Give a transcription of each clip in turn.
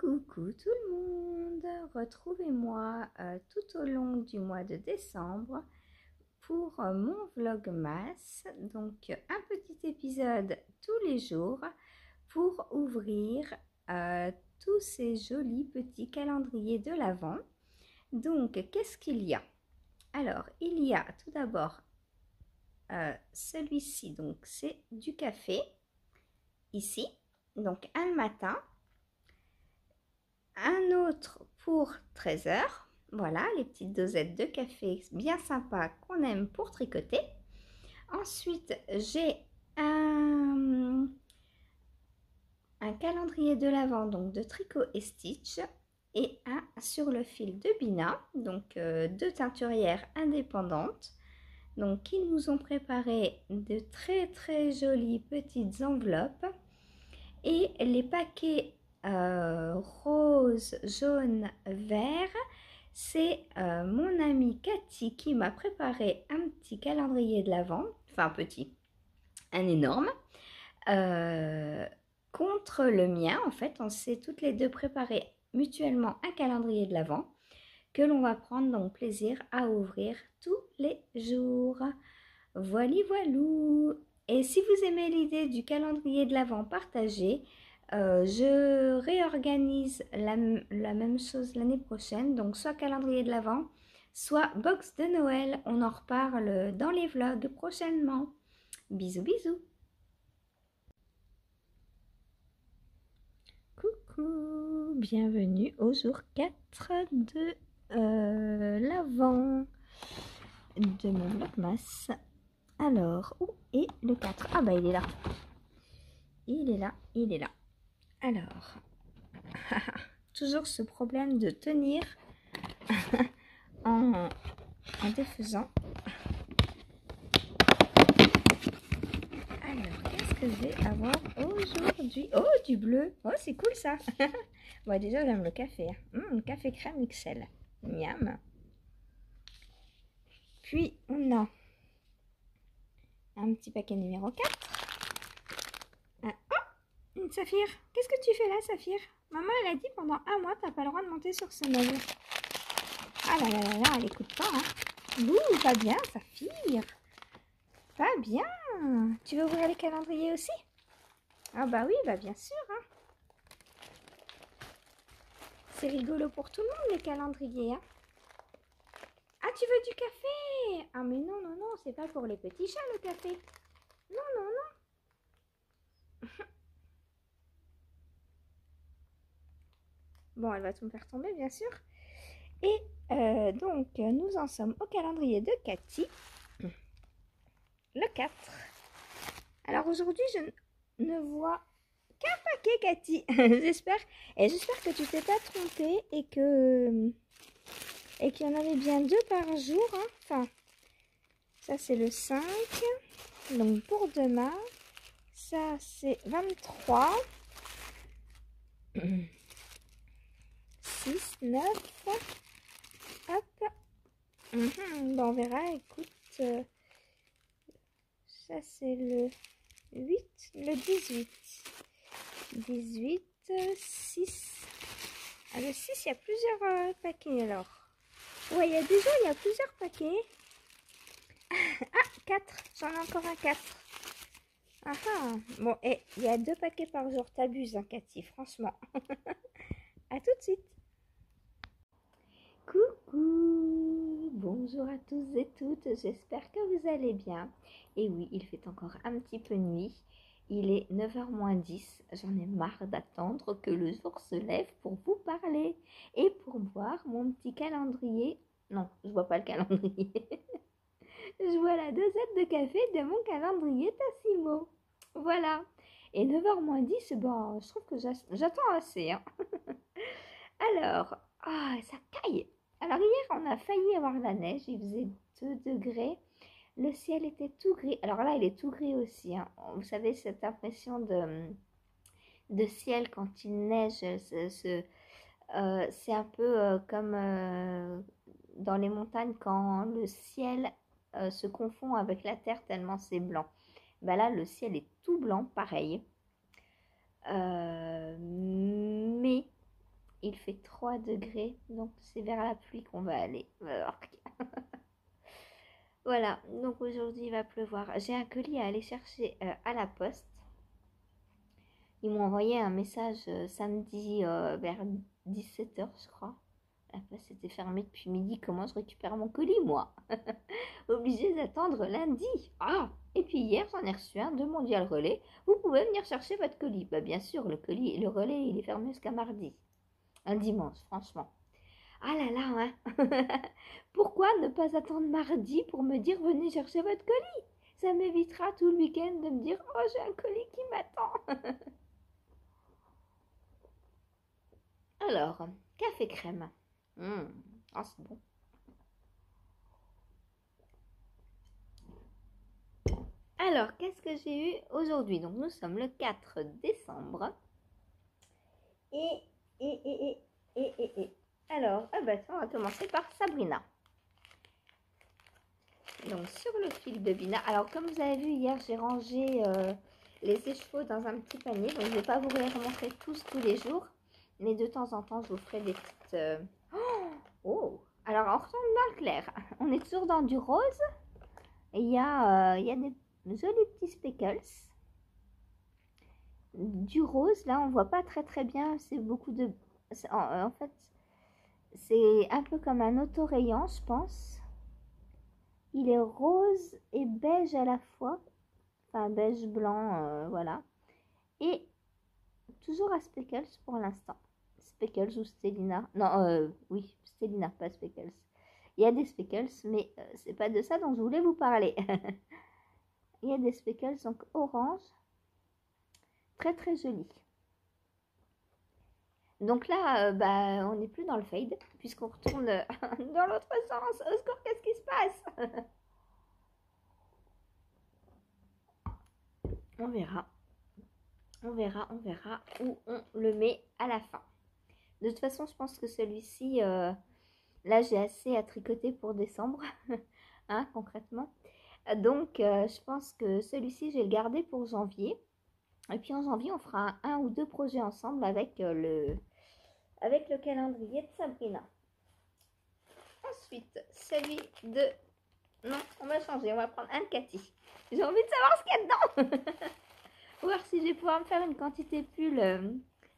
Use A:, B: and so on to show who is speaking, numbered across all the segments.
A: Coucou tout le monde, retrouvez-moi tout au long du mois de décembre pour mon vlogmas, donc un petit épisode tous les jours pour ouvrir tous ces jolis petits calendriers de l'Avent. Donc qu'est-ce qu'il y a? Alors il y a tout d'abord celui-ci, donc c'est du café ici, donc un le matin. Un autre pour 13 heures. Voilà, les petites dosettes de café bien sympas qu'on aime pour tricoter. Ensuite, j'ai un calendrier de l'Avent, donc de tricot et stitch, et un sur le fil de Bina, donc deux teinturières indépendantes. Donc, ils nous ont préparé de très jolies petites enveloppes et les paquets rose, jaune, vert. C'est mon amie Cathy qui m'a préparé un petit calendrier de l'Avent, enfin petit, un énorme, contre le mien. En fait, on s'est toutes les deux préparé mutuellement un calendrier de l'Avent que l'on va prendre donc plaisir à ouvrir tous les jours. Voili voilou. Et si vous aimez l'idée du calendrier de l'Avent partagé, je réorganise la même chose l'année prochaine, donc soit calendrier de l'Avent, soit box de Noël. On en reparle dans les vlogs prochainement. Bisous bisous. Coucou, bienvenue au jour 4 de l'Avent de mon vlogmas. Alors, où est le 4? Ah bah il est là. Il est là, il est là. Alors, toujours ce problème de tenir en défaisant. Alors, qu'est-ce que je vais avoir aujourd'hui? Oh, du bleu. Oh, c'est cool ça. Bon, déjà, j'aime le café. Café crème XL. Miam. Puis, on a un petit paquet numéro 4. Oh, une Saphir. Qu'est-ce que tu fais là, Saphir? Maman, elle a dit pendant un mois, t'as pas le droit de monter sur ce meuble. Ah là là là là, elle écoute pas, hein. Ouh, pas bien, Saphir. Pas bien. Tu veux ouvrir les calendriers aussi? Ah bah oui, bah bien sûr, hein. C'est rigolo pour tout le monde, les calendriers, hein. Ah, tu veux du café? Ah mais non, non, non, c'est pas pour les petits chats, le café. Non, non, non. Bon, elle va tout me faire tomber, bien sûr. Et donc, nous en sommes au calendrier de Cathy. Le 4. Alors aujourd'hui, je ne vois qu'un paquet, Cathy. J'espère que tu t'es pas trompée et qu'il y en avait bien 2 par jour, hein. Enfin, ça c'est le 5. Donc pour demain, ça c'est 23. 6, 9. Hop. Bon, on verra, écoute. Ça c'est le 8, le 18. 18, 6. Ah, le 6, il y a plusieurs paquets alors. Ouais, il y a déjà, il y a plusieurs paquets. Ah, 4. J'en ai encore un 4. Ah ah. Bon, et il y a 2 paquets par jour. T'abuses, hein, Cathy, franchement. À tout de suite. Coucou. Bonjour à tous et toutes. J'espère que vous allez bien. Et oui, il fait encore un petit peu nuit. Il est 9h moins 10. J'en ai marre d'attendre que le jour se lève pour vous parler et pour voir mon petit calendrier. Non, je vois pas le calendrier. Je vois la dosette de café de mon calendrier Tassimo. Voilà. Et 9h moins 10, bon, je trouve que j'attends assez, hein. Alors, ça caille. Alors hier, on a failli avoir la neige. Il faisait 2 degrés. Le ciel était tout gris. Alors là, il est tout gris aussi, hein. Vous savez, cette impression de ciel quand il neige, c'est un peu comme dans les montagnes quand le ciel se confond avec la terre tellement c'est blanc. Ben là, le ciel est tout blanc, pareil. Mais Il fait 3 degrés, donc c'est vers la pluie qu'on va aller. Voilà, donc aujourd'hui il va pleuvoir. J'ai un colis à aller chercher à la poste. Ils m'ont envoyé un message samedi vers 17h, je crois. La poste était fermée depuis midi. Comment je récupère mon colis, moi? Obligée d'attendre lundi. Ah! Et puis hier, j'en ai reçu un de Mondial Relais. Vous pouvez venir chercher votre colis. Bah, bien sûr, le relais, il est fermé jusqu'à mardi. Un dimanche, franchement. Ah là là, hein. Pourquoi ne pas attendre mardi pour me dire venez chercher votre colis? Ça m'évitera tout le week-end de me dire oh j'ai un colis qui m'attend. Alors, café crème. Ah c'est bon. Alors, qu'est-ce que j'ai eu aujourd'hui? Donc nous sommes le 4 décembre. Et, et, et, et. Alors, ah bah, on va commencer par Sabrina. Donc sur le fil de Bina. Alors comme vous avez vu hier, j'ai rangé les écheveaux dans un petit panier. Donc je ne vais pas vous les remontrer tous les jours. Mais de temps en temps, je vous ferai des petites... Oh. Alors on retourne dans le clair. On est toujours dans du rose. Et il y a des jolis petits speckles. Du rose, là on voit pas très bien. C'est beaucoup de... En fait, c'est un peu comme un autorayant, je pense. Il est rose et beige à la fois. Enfin, beige blanc, voilà. Et toujours à Speckles pour l'instant. Speckles ou Stellina. Non, oui, Stellina, pas Speckles. Il y a des Speckles, mais c'est pas de ça dont je voulais vous parler. Il y a des Speckles, donc orange. Très joli. Donc là, bah, on n'est plus dans le fade, puisqu'on retourne dans l'autre sens. Au secours, qu'est-ce qui se passe? On verra. On verra où on le met à la fin. De toute façon, je pense que celui-ci, là, j'ai assez à tricoter pour décembre, hein, concrètement. Donc, je pense que celui-ci, je vais le garder pour janvier. Et puis en janvier, on fera un ou deux projets ensemble avec le calendrier de Sabrina. Ensuite, celui de... Non, on va changer, on va prendre un de Cathy. J'ai envie de savoir ce qu'il y a dedans. Pour voir si je vais pouvoir me faire une quantité pull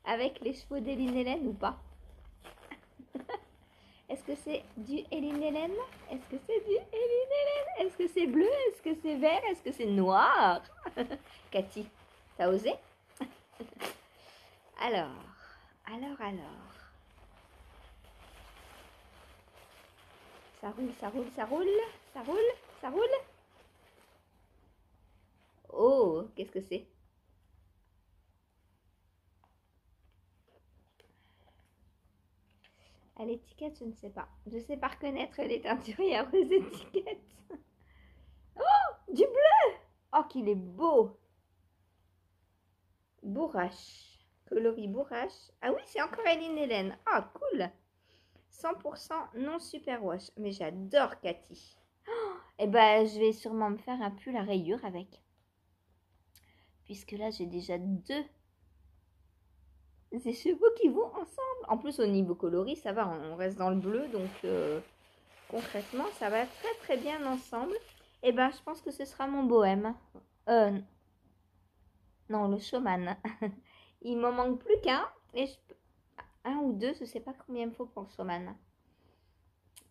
A: avec les chevaux d'Eline Hélène ou pas. Est-ce que c'est du Eline Hélène? Est-ce que c'est du Eline Hélène? Est-ce que c'est bleu? Est-ce que c'est vert? Est-ce que c'est noir? Cathy, t'as osé? Alors. Ça roule. Oh, qu'est-ce que c'est? À l'étiquette, je ne sais pas. Je sais pas reconnaître les teinturières aux étiquettes. Oh, du bleu! Oh, qu'il est beau! Bourrache. Coloris bourrache. Ah oui, c'est encore Eline Hélène. Ah, cool! 100% non superwash. Mais j'adore Cathy. Oh, et ben, je vais sûrement me faire un pull à rayures avec. Puisque là, j'ai déjà deux écheveaux qui vont ensemble. En plus, au niveau coloris, ça va. On reste dans le bleu. Donc, concrètement, ça va très bien ensemble. Et ben, je pense que ce sera mon bohème. Non, le showman. Il m'en manque plus qu'un. Et un ou deux, je sais pas combien il me faut pour le showman.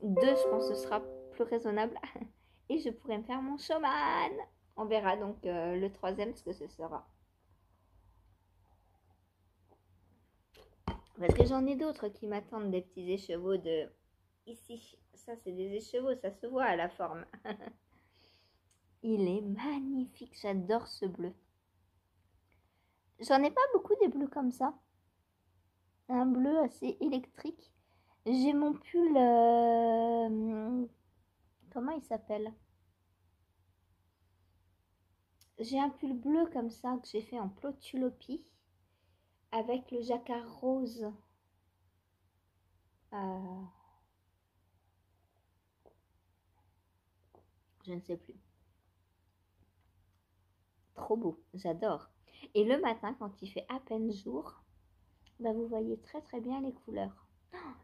A: Deux, je pense que ce sera plus raisonnable. Et je pourrais me faire mon showman. On verra donc le troisième ce que ce sera. Parce que j'en ai d'autres qui m'attendent, des petits écheveaux de... Ici, ça c'est des écheveaux, ça se voit à la forme. Il est magnifique, j'adore ce bleu. J'en ai pas beaucoup des bleus comme ça. Un bleu assez électrique. J'ai mon pull... comment il s'appelle? J'ai un pull bleu comme ça que j'ai fait en plotulopie. Avec le jacquard rose. Je ne sais plus. Trop beau, j'adore. Et le matin, quand il fait à peine jour, Bah, vous voyez très très bien les couleurs.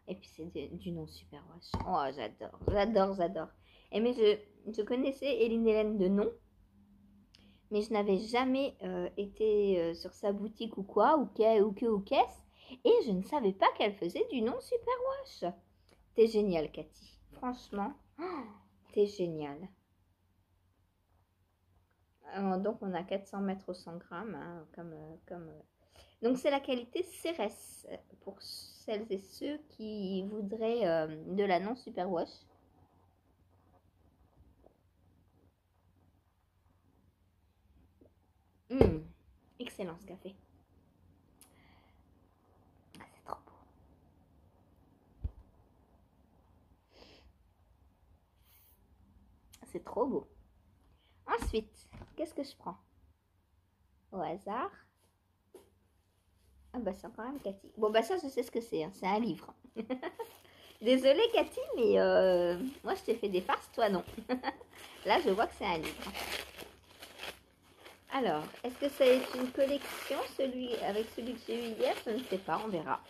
A: Et puis c'est du non Superwash. Oh, j'adore, j'adore, j'adore. Et mais je connaissais Eline Hélène de nom, mais je n'avais jamais été sur sa boutique ou quoi, ou qu'est-ce. Et je ne savais pas qu'elle faisait du non Superwash. T'es géniale, Cathy. Franchement, t'es géniale. Donc on a 400 mètres au 100 grammes, hein, Donc c'est la qualité Cérès pour celles et ceux qui voudraient de la non Superwash. Excellent ce café. Ah, c'est trop beau. C'est trop beau. Ensuite, qu'est-ce que je prends au hasard? Ah bah c'est encore un Cathy. Bon bah ça je sais ce que c'est, hein. C'est un livre. Désolée Cathy, mais moi je t'ai fait des farces, toi non. Là je vois que c'est un livre. Alors, est-ce que ça est une collection, avec celui que j'ai eu hier? Je ne sais pas, on verra.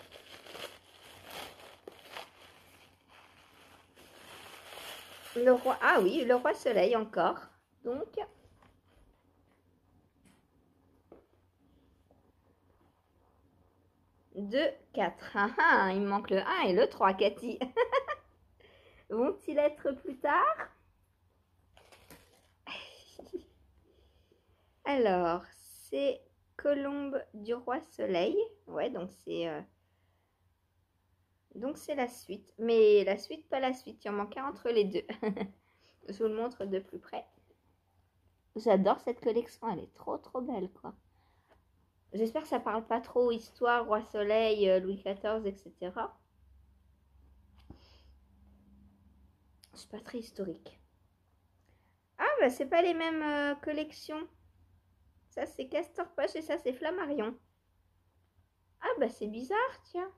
A: Le roi, ah oui, le roi soleil encore. Donc, 2, 4. Ah, ah, il me manque le 1 et le 3, Cathy. Vont-ils être plus tard? Alors, c'est Colombe du roi soleil. Ouais, donc c'est la suite. Mais la suite, pas la suite. Il en manque un entre les deux. Je vous le montre de plus près. J'adore cette collection. Elle est trop, trop belle, quoi. J'espère que ça parle pas trop histoire, roi soleil, Louis XIV, etc. Je suis pas très historique. Ah, bah, c'est pas les mêmes collections. Ça, c'est Castor Poche et ça, c'est Flammarion. Ah, bah, c'est bizarre, tiens.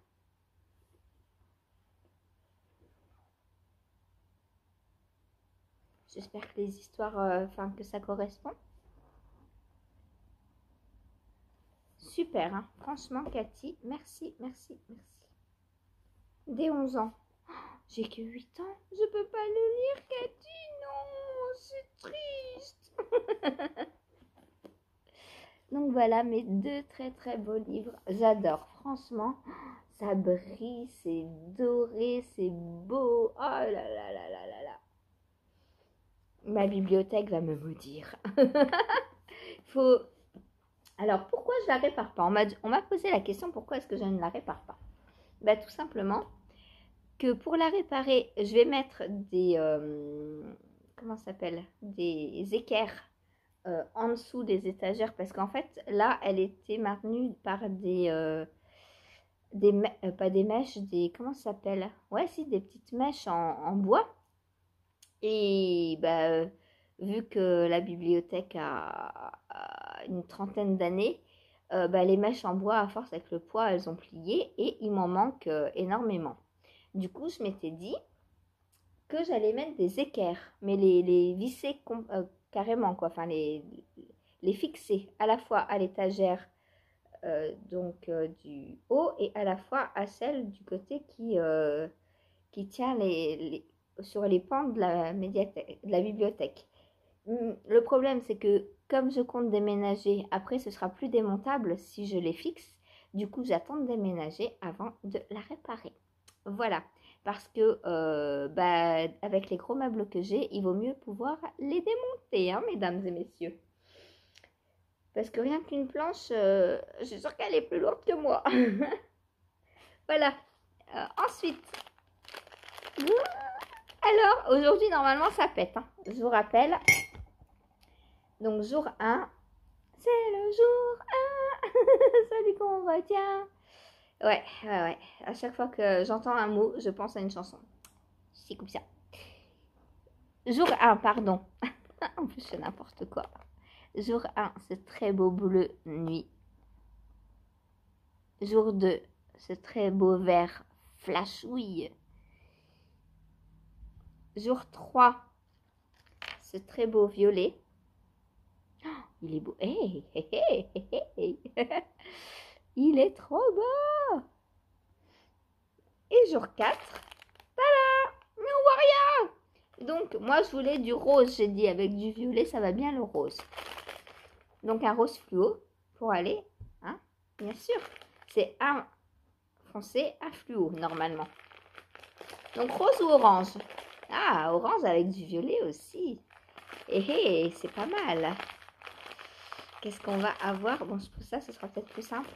A: J'espère que les histoires, enfin, que ça correspond. Super, hein. Franchement, Cathy, merci, merci, merci. Dès 11 ans. J'ai que 8 ans. Je peux pas le lire, Cathy. Non, c'est triste. Donc voilà mes deux très très beaux livres. J'adore, franchement. Ça brille, c'est doré, c'est beau. Oh là là là là là là. Ma bibliothèque va me maudire. Faut... Alors pourquoi je la répare pas? On m'a posé la question pourquoi est-ce que je ne la répare pas? Bah tout simplement que pour la réparer, je vais mettre des... comment ça s'appelle? Des équerres en dessous des étagères parce qu'en fait là elle était maintenue par pas des mèches, des comment ça s'appelle, ouais si, des petites mèches en bois. Et bah, vu que la bibliothèque a une trentaine d'années, bah, les mèches en bois à force avec le poids elles ont plié et il m'en manque énormément. Du coup je m'étais dit que j'allais mettre des équerres, mais les visser carrément, quoi. Enfin, les fixer à la fois à l'étagère du haut et à la fois à celle du côté qui tient sur les pans de la bibliothèque. Le problème, c'est que comme je compte déménager, après ce sera plus démontable si je les fixe. Du coup, j'attends de déménager avant de la réparer. Voilà, parce que bah, avec les gros meubles que j'ai, il vaut mieux pouvoir les démonter, hein, mesdames et messieurs. Parce que rien qu'une planche, je suis sûre qu'elle est plus lourde que moi. Voilà. Ensuite, alors aujourd'hui, normalement, ça pète. Hein. Je vous rappelle. Donc, jour 1, c'est le jour 1, celui qu'on retient. Ouais. À chaque fois que j'entends un mot, je pense à une chanson. C'est comme ça. Jour 1, pardon. En plus, c'est n'importe quoi. Jour 1, ce très beau bleu nuit. Jour 2, ce très beau vert flashouille. Jour 3, ce très beau violet. Oh, il est beau. Hey, hey, hey, hey, hey. Il est trop beau. Et jour 4, tada, mais on voit rien. Donc, moi, je voulais du rose, j'ai dit, avec du violet, ça va bien le rose. Donc, un rose fluo pour aller, hein, bien sûr. C'est un foncé, un fluo, normalement. Donc, rose ou orange? Ah, orange avec du violet aussi. Eh, c'est pas mal. Qu'est-ce qu'on va avoir? Bon, pour ça, ce sera peut-être plus simple.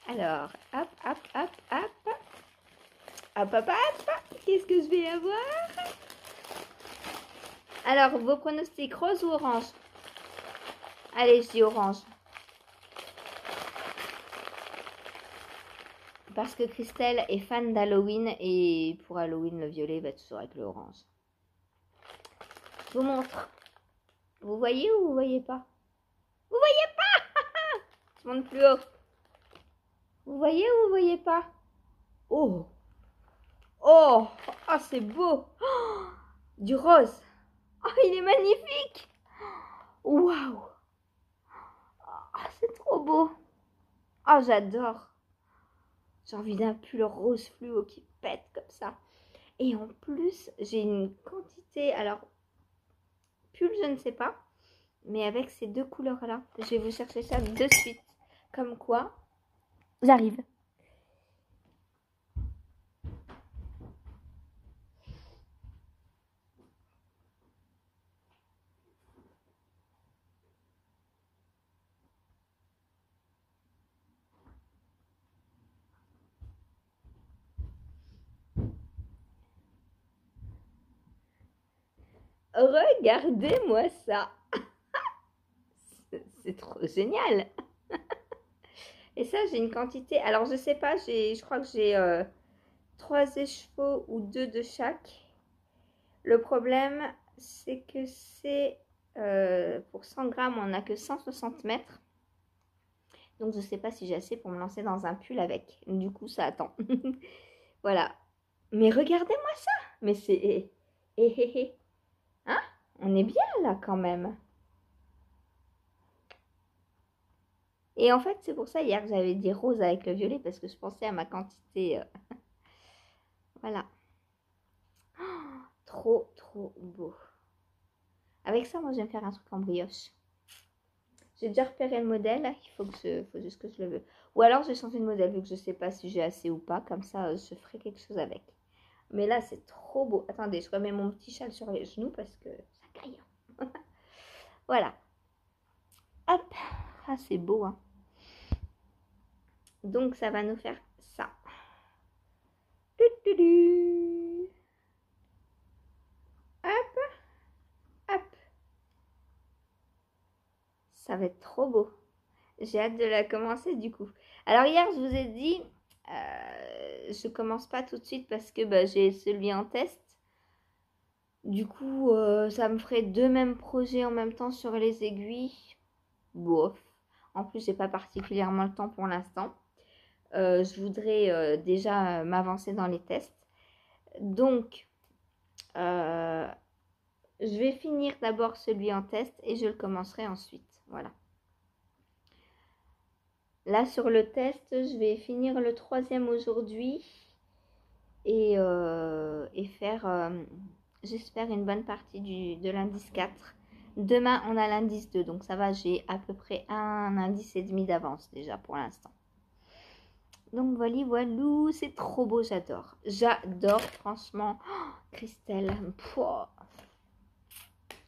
A: Alors, hop, hop, hop, hop. Hop, hop, hop. Qu'est-ce que je vais avoir? Alors, vos pronostics, rose ou orange? Allez, je dis orange. Parce que Christelle est fan d'Halloween et pour Halloween, le violet va toujours avec le orange. Je vous montre. Vous voyez ou vous voyez pas? Vous voyez pas? Je monte plus haut. Vous voyez ou vous voyez pas? Oh! Oh! Oh, c'est beau! Oh, du rose! Oh, il est magnifique! Waouh! Oh, c'est trop beau! Oh, j'adore! J'ai envie d'un pull rose fluo qui pète comme ça. Et en plus, j'ai une quantité, alors, pull, je ne sais pas, mais avec ces deux couleurs-là, je vais vous chercher ça de suite. Comme quoi, j'arrive. Regardez-moi ça. C'est trop génial. Et ça, j'ai une quantité. Alors, je sais pas, je crois que j'ai 3 écheveaux ou 2 de chaque. Le problème, c'est que c'est pour 100 grammes, on n'a que 160 mètres. Donc, je sais pas si j'ai assez pour me lancer dans un pull avec. Du coup, ça attend. Voilà. Mais regardez-moi ça. Mais c'est... Hein? On est bien là quand même. Et en fait, c'est pour ça hier que j'avais dit rose avec le violet parce que je pensais à ma quantité. Voilà. Oh, trop, trop beau. Avec ça, moi, je vais me faire un truc en brioche. J'ai déjà repéré le modèle. Il faut juste que je le veux. Ou alors, je vais changer de modèle vu que je ne sais pas si j'ai assez ou pas. Comme ça, je ferai quelque chose avec. Mais là, c'est trop beau. Attendez, je remets mon petit châle sur les genoux parce que ça caille. Voilà. Hop. Ah, c'est beau, hein. Donc, ça va nous faire ça. Hop. Hop. Ça va être trop beau. J'ai hâte de la commencer du coup. Alors hier, je vous ai dit, je commence pas tout de suite parce que j'ai celui en test. Du coup, ça me ferait 2 mêmes projets en même temps sur les aiguilles. Bof. En plus, j'ai pas particulièrement le temps pour l'instant. Je voudrais déjà m'avancer dans les tests. Donc, je vais finir d'abord celui en test et je le commencerai ensuite. Voilà. Là, sur le test, je vais finir le 3e aujourd'hui et faire, j'espère, une bonne partie de l'indice 4. Demain, on a l'indice 2, donc ça va, j'ai à peu près un indice et demi d'avance déjà pour l'instant. Donc voilà, voilou, c'est trop beau, j'adore. J'adore, franchement. Oh, Christelle, pouah,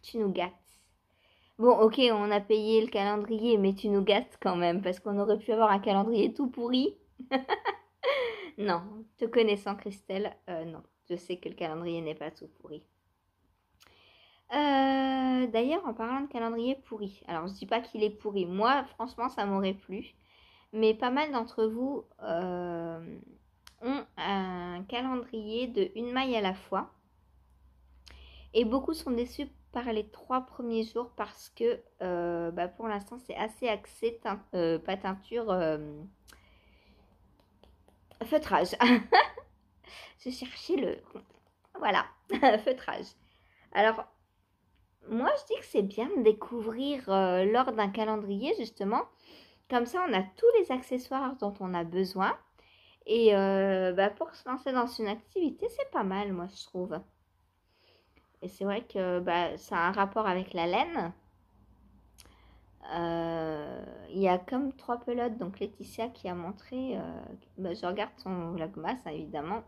A: tu nous gâtes. Bon, ok, on a payé le calendrier, mais tu nous gâtes quand même, parce qu'on aurait pu avoir un calendrier tout pourri. Non, te connaissant Christelle, non, je sais que le calendrier n'est pas tout pourri. D'ailleurs, en parlant de calendrier pourri, alors je dis pas qu'il est pourri, moi franchement ça m'aurait plu, mais pas mal d'entre vous ont un calendrier de une maille à la fois, et beaucoup sont déçus par les 3 premiers jours parce que pour l'instant c'est assez axé, pas teinture, feutrage. Je cherchais le... Voilà, feutrage. Alors, moi je dis que c'est bien de découvrir lors d'un calendrier justement Comme ça, on a tous les accessoires dont on a besoin. Et pour se lancer dans une activité, c'est pas mal, moi, je trouve. Et c'est vrai que ça a un rapport avec la laine. Il y a comme 3 pelotes, donc Laetitia qui a montré, je regarde son vlogmas évidemment,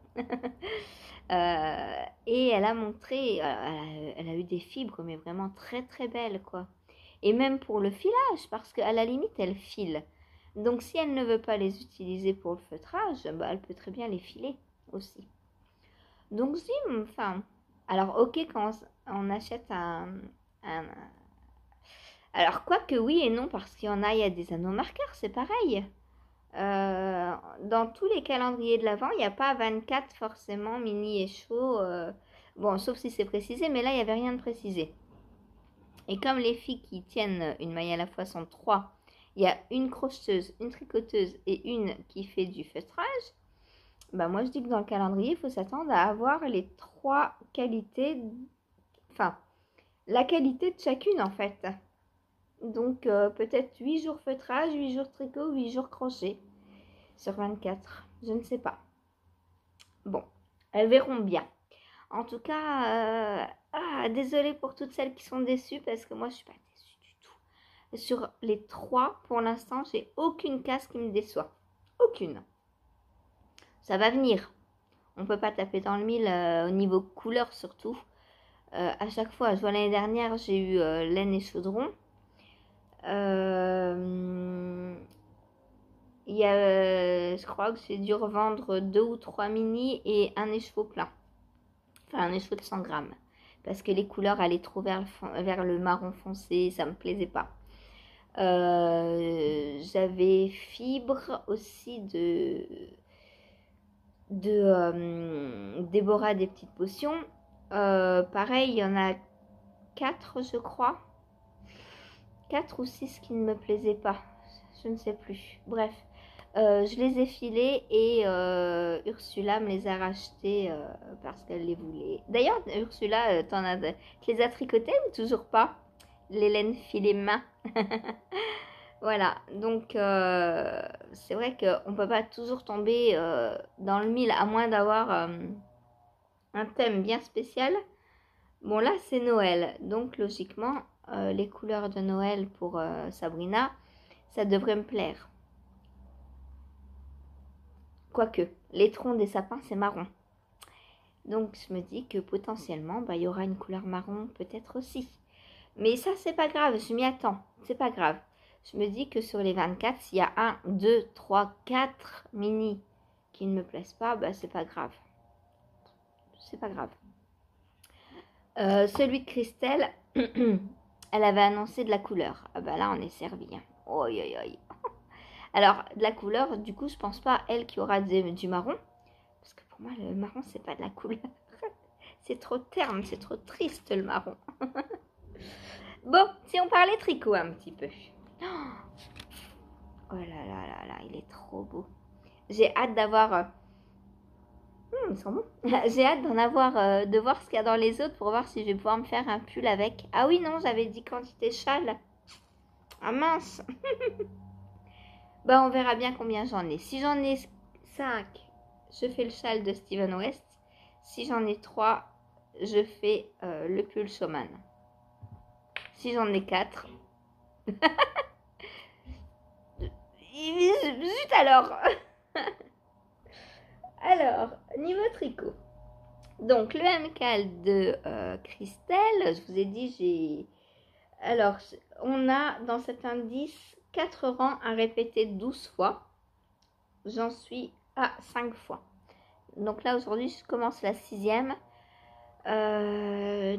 A: et elle a montré, elle a eu des fibres mais vraiment très très belles quoi. Et même pour le filage, parce qu'à la limite elle file. Donc si elle ne veut pas les utiliser pour le feutrage, elle peut très bien les filer aussi. Donc si, enfin, alors ok quand on achète un alors, quoique oui et non, parce qu'il y en a, il y a des anneaux marqueurs, c'est pareil. Dans tous les calendriers de l'Avent, il n'y a pas 24 forcément mini et chaud. Bon, sauf si c'est précisé, mais là, il n'y avait rien de précisé. Et comme les filles qui tiennent une maille à la fois sont 3, il y a une crocheteuse, une tricoteuse et une qui fait du feutrage. Moi, je dis que dans le calendrier, il faut s'attendre à avoir les 3 qualités, enfin, la qualité de chacune en fait. Donc, peut-être 8 jours feutrage, 8 jours tricot, 8 jours crochet sur 24. Je ne sais pas. Bon, elles verront bien. En tout cas, désolée pour toutes celles qui sont déçues parce que moi, je ne suis pas déçue du tout. Sur les 3, pour l'instant, j'ai aucune case qui me déçoit. Aucune. Ça va venir. On ne peut pas taper dans le mille au niveau couleur surtout. À chaque fois, je vois l'année dernière, j'ai eu laine et chaudron. Il y a, je crois que j'ai dû revendre 2 ou 3 mini et un écheveau plein. Enfin, un écheveau de 100 grammes. Parce que les couleurs allaient trop vers le marron foncé, ça me plaisait pas. J'avais fibre aussi de Déborah des petites potions. Pareil, il y en a 4, je crois. 4 ou 6 qui ne me plaisaient pas. Je ne sais plus. Bref. Je les ai filés et Ursula me les a rachetés parce qu'elle les voulait. D'ailleurs, Ursula, tu les as tricotés ou toujours pas? Les laines filées main. Voilà, donc c'est vrai qu'on ne peut pas toujours tomber dans le mille à moins d'avoir un thème bien spécial. Bon là c'est Noël, donc logiquement les couleurs de Noël pour Sabrina, ça devrait me plaire. Quoique, les troncs des sapins, c'est marron. Donc, je me dis que potentiellement, il y aura une couleur marron peut-être aussi. Mais ça, c'est pas grave, je m'y attends. C'est pas grave. Je me dis que sur les 24, s'il y a 1, 2, 3, 4 mini qui ne me plaisent pas, c'est pas grave. C'est pas grave. Celui de Christelle, elle avait annoncé de la couleur. Ah là, on est servi. Hein. Oi, oi, oi. Alors, de la couleur, du coup, je pense pas elle qui aura du marron. Parce que pour moi, le marron, c'est pas de la couleur. C'est trop terne, c'est trop triste, le marron. Bon, si on parlait tricot un petit peu. Oh là là là là, il est trop beau. J'ai hâte d'avoir... ils sont bons. J'ai hâte d'en avoir, de voir ce qu'il y a dans les autres pour voir si je vais pouvoir me faire un pull avec. Ah oui, non, j'avais dit quantité châle. Ah mince. On verra bien combien j'en ai. Si j'en ai 5, je fais le châle de Steven West. Si j'en ai 3, je fais le pull showman. Si j'en ai 4... Zut alors. Alors, niveau tricot. Donc, le MCAL de Christelle, je vous ai dit, j'ai... Alors, on a dans cet indice 4 rangs à répéter 12 fois. J'en suis à 5 fois. Donc là, aujourd'hui, je commence la 6e.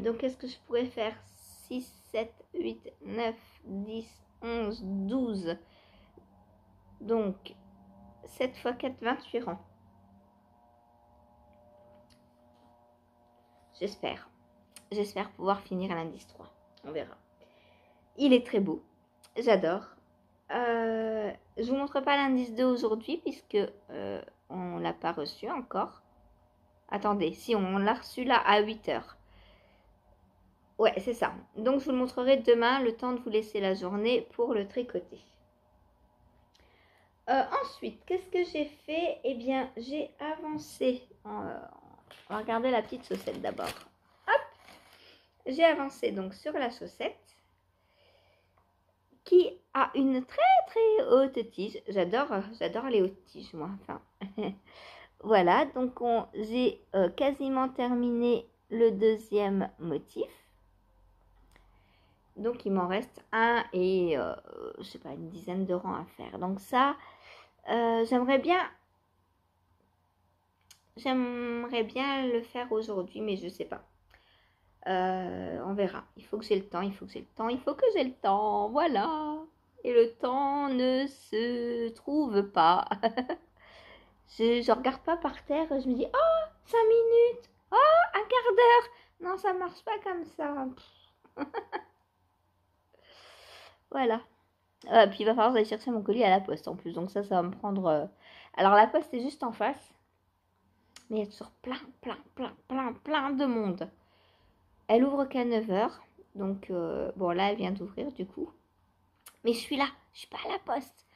A: Donc, qu'est-ce que je pourrais faire? 6, 7, 8, 9, 10, 11, 12. Donc, 7 x 4, 28 rangs. J'espère pouvoir finir l'indice 3. On verra. Il est très beau. J'adore. Je vous montre pas l'indice 2 aujourd'hui puisque on l'a pas reçu encore. Attendez, si on l'a reçu là à 8h. Ouais, c'est ça. Donc je vous le montrerai demain, le temps de vous laisser la journée pour le tricoter. Ensuite, qu'est-ce que j'ai fait? Eh bien, j'ai avancé. On va regarder la petite chaussette d'abord. Hop! J'ai avancé donc sur la chaussette qui a une très haute tige. J'adore les hautes tiges, moi. Enfin, voilà, donc j'ai quasiment terminé le deuxième motif. Donc, il m'en reste un et, je sais pas, une dizaine de rangs à faire. Donc ça, j'aimerais bien le faire aujourd'hui, mais je sais pas. On verra. Il faut que j'ai le temps, il faut que j'ai le temps, il faut que j'ai le temps. Voilà. Et le temps ne se trouve pas. Je regarde pas par terre, je me dis, oh, 5 minutes, oh, un quart d'heure. Non, ça marche pas comme ça. Voilà. Puis il va falloir aller chercher mon colis à la poste en plus. Donc ça va me prendre... Alors la poste est juste en face. Mais il y a toujours plein de monde. Elle ouvre qu'à 9h. Donc bon là elle vient d'ouvrir du coup. Mais je suis là. Je suis pas à la poste.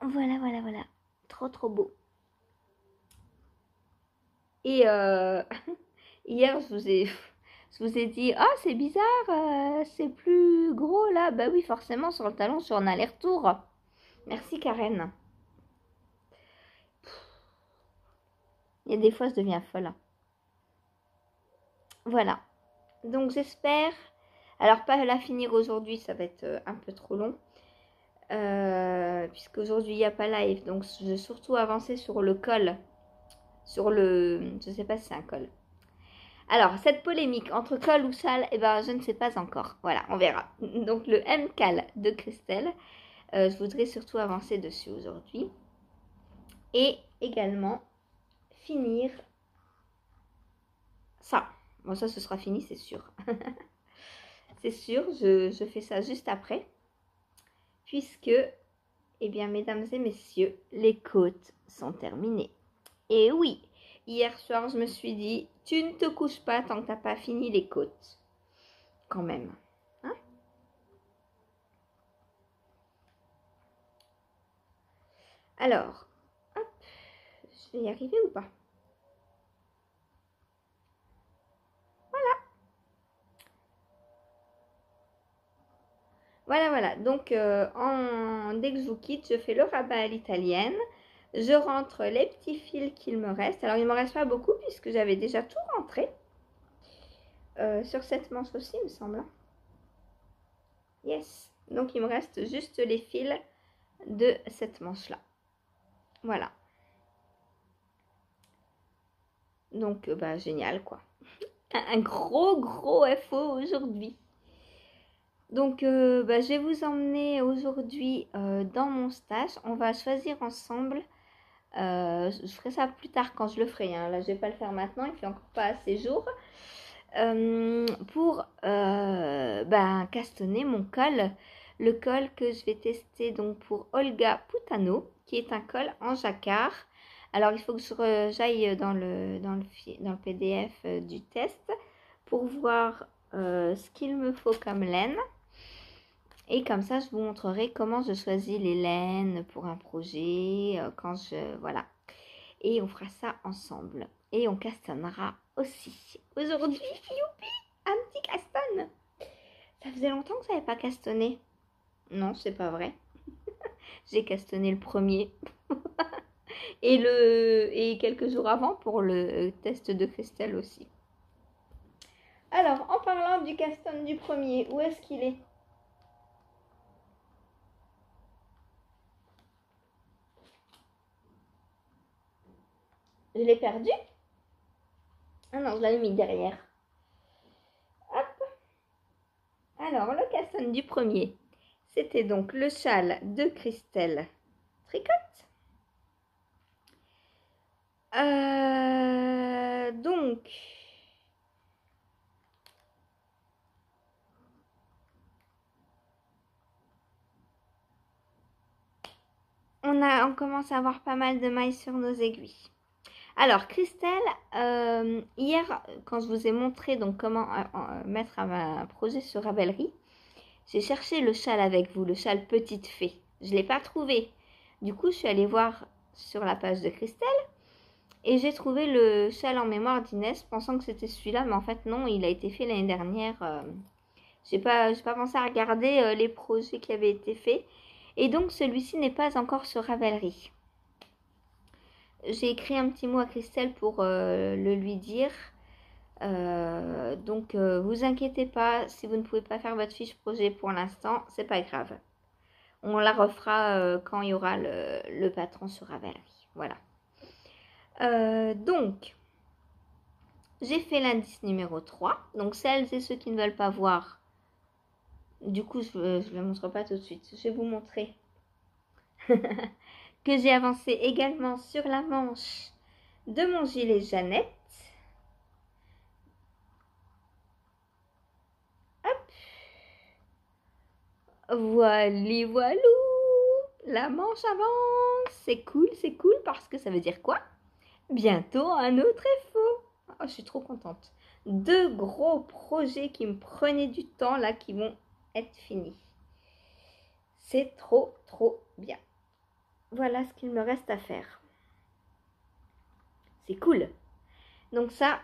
A: Voilà. Trop beau. Et hier je vous ai dit, ah c'est bizarre, c'est plus gros là. Bah oui forcément sur le talon sur un aller-retour. Merci Karen. Il y a des fois je deviens folle. Voilà. Donc j'espère, alors pas la finir aujourd'hui, ça va être un peu trop long. Puisqu'aujourd'hui il n'y a pas live. Donc je vais surtout avancer sur le col. Sur le... Je sais pas si c'est un col. Alors, cette polémique entre col ou châle, eh ben, je ne sais pas encore. Voilà, on verra. Donc, le M-Cal de Christelle, je voudrais surtout avancer dessus aujourd'hui. Et également, finir ça. Bon, ça, ce sera fini, c'est sûr. C'est sûr, je fais ça juste après. Puisque, eh bien, mesdames et messieurs, les côtes sont terminées. Et oui, hier soir, je me suis dit, tu ne te couches pas tant que tu n'as pas fini les côtes. Quand même. Hein? Alors, hop, je vais y arriver ou pas? Voilà. Donc, dès que je vous quitte, je fais le rabat à l'italienne. Je rentre les petits fils qu'il me reste. Alors, il ne me reste pas beaucoup puisque j'avais déjà tout rentré. Sur cette manche aussi, il me semble. Yes. Donc, il me reste juste les fils de cette manche-là. Voilà. Donc, bah, génial, quoi. Un gros FO aujourd'hui. Donc, bah, je vais vous emmener aujourd'hui dans mon stage. On va choisir ensemble. Je ferai ça plus tard quand je le ferai. Hein. Là, je vais pas le faire maintenant. Il fait encore pas assez jour. Pour bah, castonner mon col. Le col que je vais tester donc pour Olga Putano, qui est un col en jacquard. Alors, il faut que j'aille dans le PDF du test pour voir ce qu'il me faut comme laine. Et comme ça, je vous montrerai comment je choisis les laines pour un projet, voilà. Et on fera ça ensemble. Et on castonnera aussi. Aujourd'hui, youpi, un petit castonne. Ça faisait longtemps que ça n'avait pas castonné. Non, c'est pas vrai. J'ai castonné le premier. et quelques jours avant pour le test de Christelle aussi. Alors, en parlant du castonne du premier, où est-ce qu'il est? Je l'ai perdu? Ah non, je l'avais mis derrière. Hop. Alors, le castonne du premier, c'était donc le châle de Christelle Tricotte. Donc, on commence à avoir pas mal de mailles sur nos aiguilles. Alors, Christelle, hier, quand je vous ai montré donc comment mettre un projet sur Ravelry, J'ai cherché le châle avec vous, le châle petite fée. Je ne l'ai pas trouvé. Du coup, je suis allée voir sur la page de Christelle et j'ai trouvé le châle en mémoire d'Inès pensant que c'était celui-là, mais en fait non, il a été fait l'année dernière. J'ai pas pensé à regarder les projets qui avaient été faits. Et donc celui-ci n'est pas encore sur Ravelry. J'ai écrit un petit mot à Christelle pour le lui dire. Donc vous inquiétez pas, si vous ne pouvez pas faire votre fiche projet pour l'instant, c'est pas grave. On la refera quand il y aura le patron sur Ravelry. Voilà. Donc, j'ai fait l'indice numéro 3. Donc celles et ceux qui ne veulent pas voir, du coup je ne le montre pas tout de suite. Je vais vous montrer que j'ai avancé également sur la manche de mon gilet Jeannette. Voili voilou, la manche avance, c'est cool parce que ça veut dire quoi? Bientôt un autre effort. Oh, je suis trop contente. 2 gros projets qui me prenaient du temps là qui vont être finis. C'est trop bien. Voilà ce qu'il me reste à faire. C'est cool. Donc ça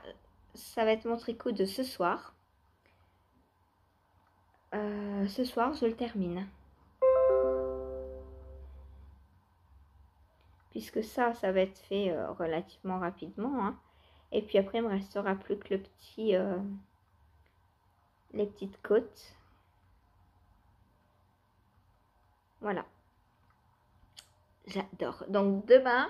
A: va être mon tricot de ce soir. Ce soir, je le termine. Puisque ça va être fait relativement rapidement. Hein. Et puis après, il me restera plus que les petites côtes. Voilà. J'adore. Donc demain,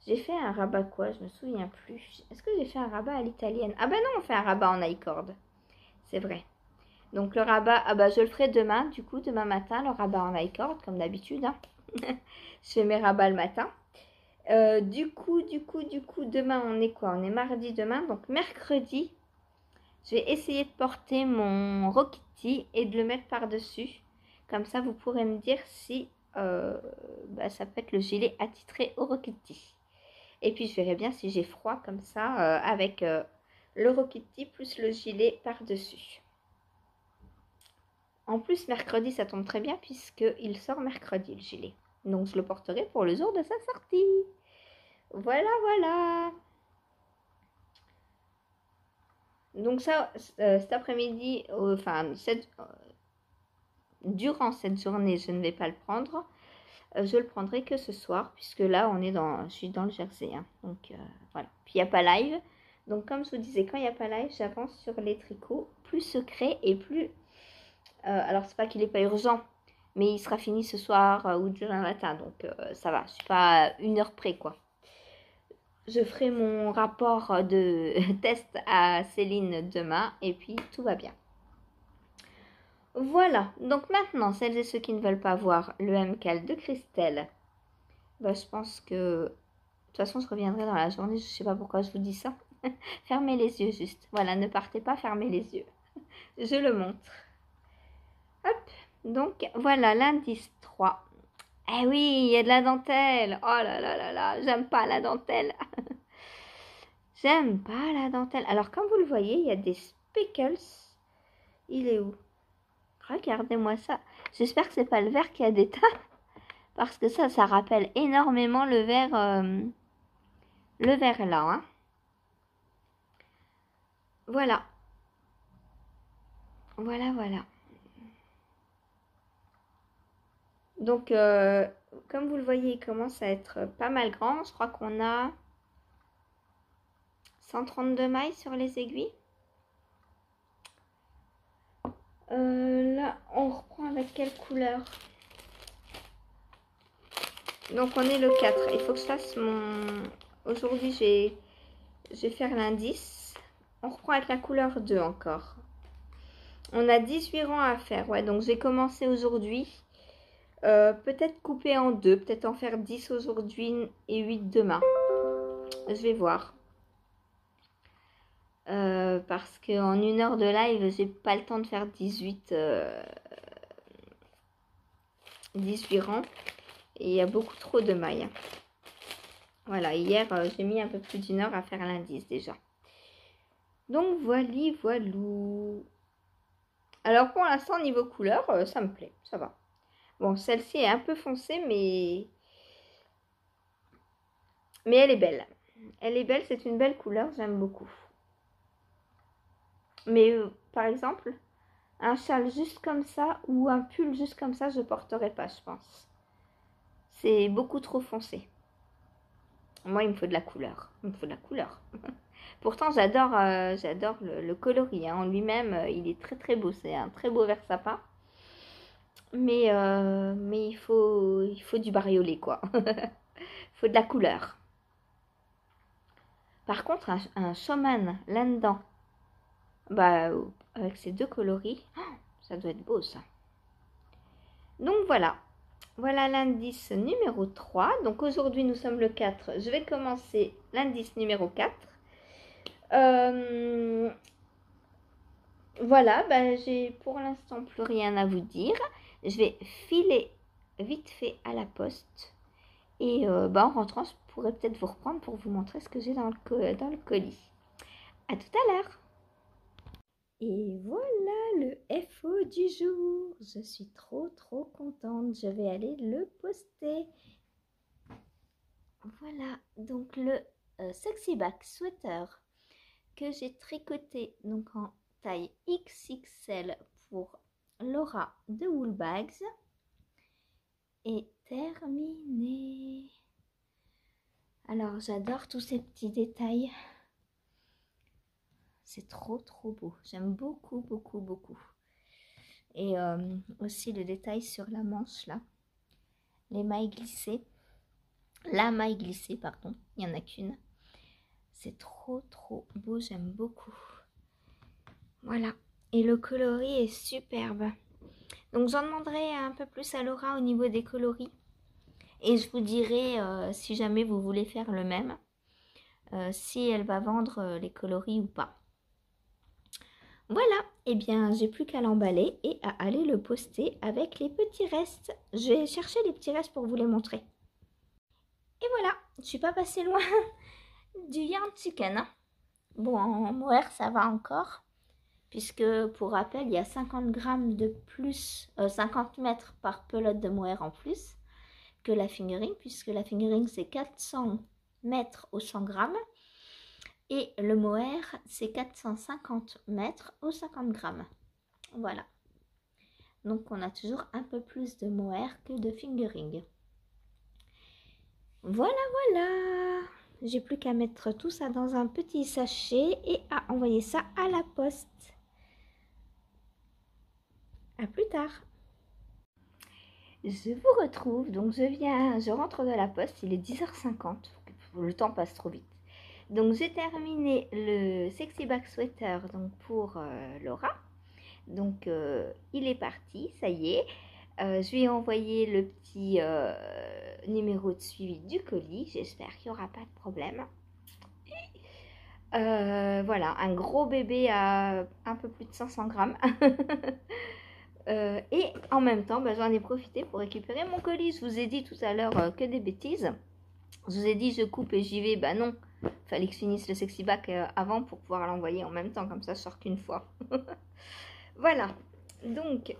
A: j'ai fait un rabat quoi? Je me souviens plus. Est-ce que j'ai fait un rabat à l'italienne? Ah ben non, on fait un rabat en high-cord. C'est vrai. Donc le rabat, ah bah je le ferai demain. Du coup, demain matin, le rabat en high-cord, comme d'habitude. Hein. Je fais mes rabats le matin. Du coup, demain, on est quoi? On est mardi demain. Donc mercredi, je vais essayer de porter mon Rokiti et de le mettre par-dessus. Comme ça, vous pourrez me dire si ça peut être le gilet attitré au Rokiti. Et puis, je verrai bien si j'ai froid comme ça avec le Rokiti plus le gilet par-dessus. En plus, mercredi, ça tombe très bien puisqu'il sort mercredi, le gilet. Donc, je le porterai pour le jour de sa sortie. Voilà. Donc ça, cet après-midi, durant cette journée, je ne vais pas le prendre. Je le prendrai que ce soir, puisque là, je suis dans le Jersey. Hein. Donc, voilà. Puis, il n'y a pas live. Donc, comme je vous disais, quand il n'y a pas live, j'avance sur les tricots plus secrets et plus... alors, c'est pas qu'il n'est pas urgent, mais il sera fini ce soir ou demain matin. Donc, ça va. Je ne suis pas à 1 heure près, quoi. Je ferai mon rapport de test à Céline demain et puis tout va bien. Voilà, donc maintenant, celles et ceux qui ne veulent pas voir le MCAL de Christelle, je pense que... De toute façon, je reviendrai dans la journée, je ne sais pas pourquoi je vous dis ça. Fermez les yeux juste. Voilà, ne partez pas, fermez les yeux. Je le montre. Hop, donc voilà l'indice 3. Eh oui, il y a de la dentelle. Oh là, j'aime pas la dentelle. J'aime pas la dentelle. Alors, comme vous le voyez, il y a des speckles. Il est où? Regardez-moi ça. J'espère que c'est pas le vert qui a des tas. Parce que ça rappelle énormément le vert là. Hein. Voilà. Donc, comme vous le voyez, il commence à être pas mal grand. Je crois qu'on a 132 mailles sur les aiguilles. Là, on reprend avec quelle couleur? Donc, on est le 4. Il faut que je fasse mon... Aujourd'hui, je vais faire l'indice. On reprend avec la couleur 2 encore. On a 18 rangs à faire. Ouais, donc j'ai commencé aujourd'hui. Peut-être couper en 2. Peut-être en faire 10 aujourd'hui et 8 demain. Je vais voir. Parce qu'en 1 heure de live, j'ai pas le temps de faire 18 rangs. Et il y a beaucoup trop de mailles. Voilà, hier, j'ai mis un peu plus d'1 heure à faire l'indice déjà. Donc, voilou. Alors pour l'instant, niveau couleur, ça me plaît, ça va. Bon, celle-ci est un peu foncée, mais elle est belle. Elle est belle, c'est une belle couleur, j'aime beaucoup. Mais par exemple, un châle juste comme ça ou un pull juste comme ça, je porterai pas, je pense. C'est beaucoup trop foncé. Moi, il me faut de la couleur. Il me faut de la couleur. Pourtant, j'adore le coloris. Hein. En lui-même, il est très très beau. C'est un très beau vert sapin. Mais il faut du bariolé, quoi. Il faut de la couleur. Par contre, un showman là-dedans, bah, avec ces deux coloris, ça doit être beau, ça. Donc, voilà. Voilà l'indice numéro 3. Donc, aujourd'hui, nous sommes le 4. Je vais commencer l'indice numéro 4. Voilà, bah, j'ai pour l'instant plus rien à vous dire. Je vais filer vite fait à la poste. Et bah, en rentrant, je pourrais peut-être vous reprendre pour vous montrer ce que j'ai dans le colis. À tout à l'heure. Et voilà le FO du jour. Je suis trop contente. Je vais aller le poster. Voilà, donc le Sexy Back Sweater que j'ai tricoté donc en taille XXL pour Laura de Woolbags est terminé. Alors j'adore tous ces petits détails. C'est trop beau. J'aime beaucoup. Et aussi le détail sur la manche là. Les mailles glissées. La maille glissée, pardon. Il n'y en a qu'une. C'est trop beau. J'aime beaucoup. Voilà. Et le coloris est superbe. Donc j'en demanderai un peu plus à Laura au niveau des coloris. Et je vous dirai si jamais vous voulez faire le même. Si elle va vendre les coloris ou pas. Voilà, et bien j'ai plus qu'à l'emballer et à aller le poster avec les petits restes. Je vais chercher les petits restes pour vous les montrer. Et voilà, je suis pas passée loin du yarn chicken. Bon, en mohair ça va encore, puisque pour rappel il y a 50 grammes de plus, 50 mètres par pelote de mohair en plus que la fingering, puisque la fingering c'est 400 mètres au 100 grammes. Et le mohair, c'est 450 mètres au 50 grammes. Voilà. Donc, on a toujours un peu plus de mohair que de fingering. Voilà. J'ai plus qu'à mettre tout ça dans un petit sachet et à envoyer ça à la poste. À plus tard. Je vous retrouve. Donc, je rentre de la poste. Il est 10h50. Le temps passe trop vite. Donc j'ai terminé le Sexy Back Sweater donc pour Laura. Donc il est parti, ça y est. Je lui ai envoyé le petit numéro de suivi du colis. J'espère qu'il n'y aura pas de problème. Voilà, un gros bébé à un peu plus de 500 grammes. Et en même temps, bah, j'en ai profité pour récupérer mon colis. Je vous ai dit tout à l'heure que des bêtises. Je vous ai dit je coupe et j'y vais. Bah non, fallait que je finisse le Sexy Back avant pour pouvoir l'envoyer en même temps. Comme ça, je sors qu'une fois. Voilà. Donc,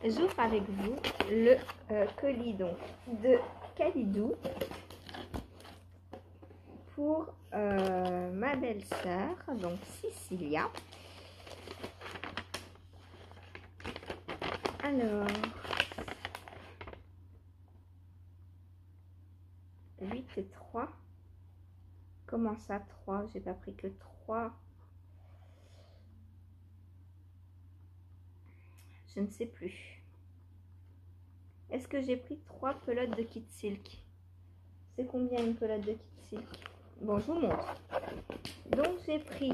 A: j'ouvre avec vous le colis donc, de Kalidou pour ma belle-sœur, donc Cecilia. Alors, 8 et 3. Comment ça, 3? J'ai pas pris que 3. Je ne sais plus. Est-ce que j'ai pris 3 pelotes de Kit Silk? C'est combien une pelote de Kit Silk? Bon, je vous montre. Donc, j'ai pris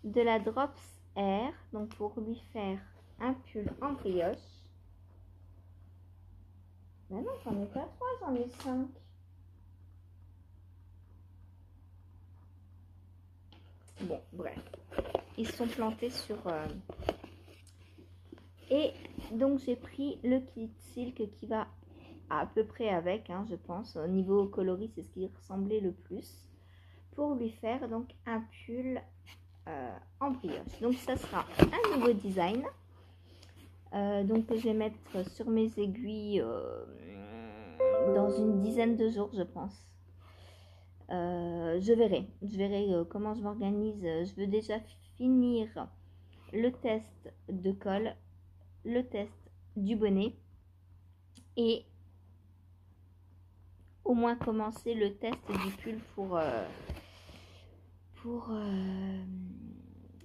A: de la Drops Air, donc pour lui faire un pull en brioche. Mais non, j'en ai pas 3, j'en ai 5. Bon, bref. Ils sont plantés sur... Et donc, j'ai pris le Kit Silk qui va à peu près avec, hein, je pense. Au niveau coloris, c'est ce qui ressemblait le plus. Pour lui faire donc un pull en brioche. Donc ça sera un nouveau design. Donc je vais mettre sur mes aiguilles dans une dizaine de jours, je pense. Je verrai comment je m'organise. Je veux déjà finir le test de colle, le test du bonnet et au moins commencer le test du pull pour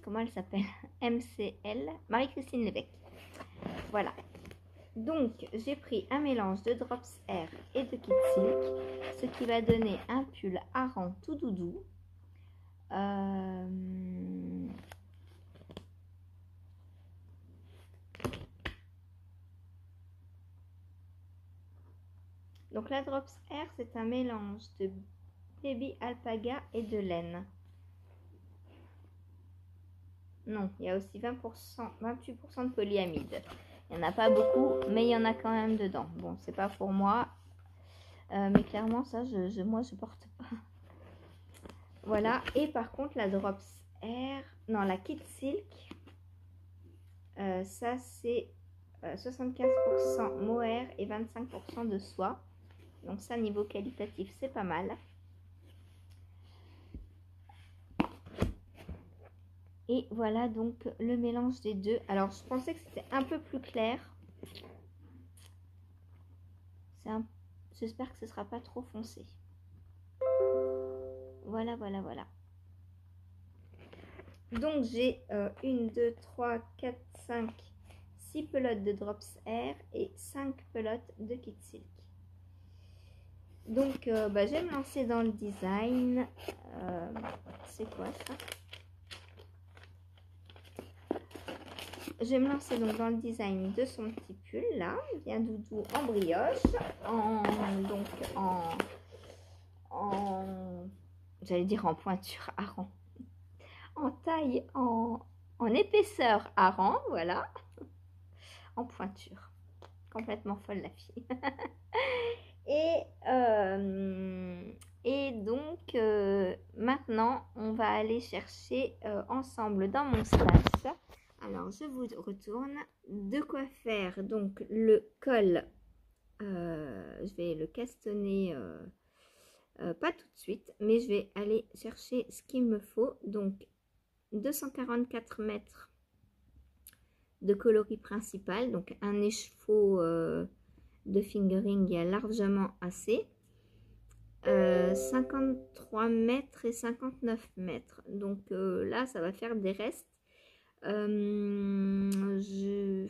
A: comment elle s'appelle, MCL, Marie-Christine Lévesque. Voilà. Donc, j'ai pris un mélange de Drops Air et de Kid Silk, ce qui va donner un pull hareng tout doudou. Donc, la Drops Air, c'est un mélange de baby alpaga et de laine. Non, il y a aussi 28% de polyamide. Il n'y en a pas beaucoup, mais il y en a quand même dedans. Bon, c'est pas pour moi. Mais clairement, ça, moi, je porte pas. Voilà. Et par contre, la Drops Air, non, la Kid Silk, ça, c'est 75% mohair et 25% de soie. Donc ça, niveau qualitatif, c'est pas mal. Et voilà donc le mélange des deux. Alors, je pensais que c'était un peu plus clair. J'espère que ce ne sera pas trop foncé. Voilà. Donc, j'ai 1, 2, 3, 4, 5, 6 pelotes de Drops Air et 5 pelotes de Kid Silk. Donc, je vais me lancer dans le design. C'est quoi ça? Je vais me lancer donc dans le design de son petit pull là, bien doudou en brioche, j'allais dire en pointure hareng, en taille, en épaisseur hareng, voilà, en pointure, complètement folle la fille. Et donc maintenant on va aller chercher ensemble dans mon stash. Alors, je vous retourne. De quoi faire donc le col. Je vais le castonner, pas tout de suite, mais je vais aller chercher ce qu'il me faut. Donc, 244 mètres de coloris principal. Donc, un écheveau de fingering, il y a largement assez. 53 mètres et 59 mètres. Donc, là, ça va faire des restes. Je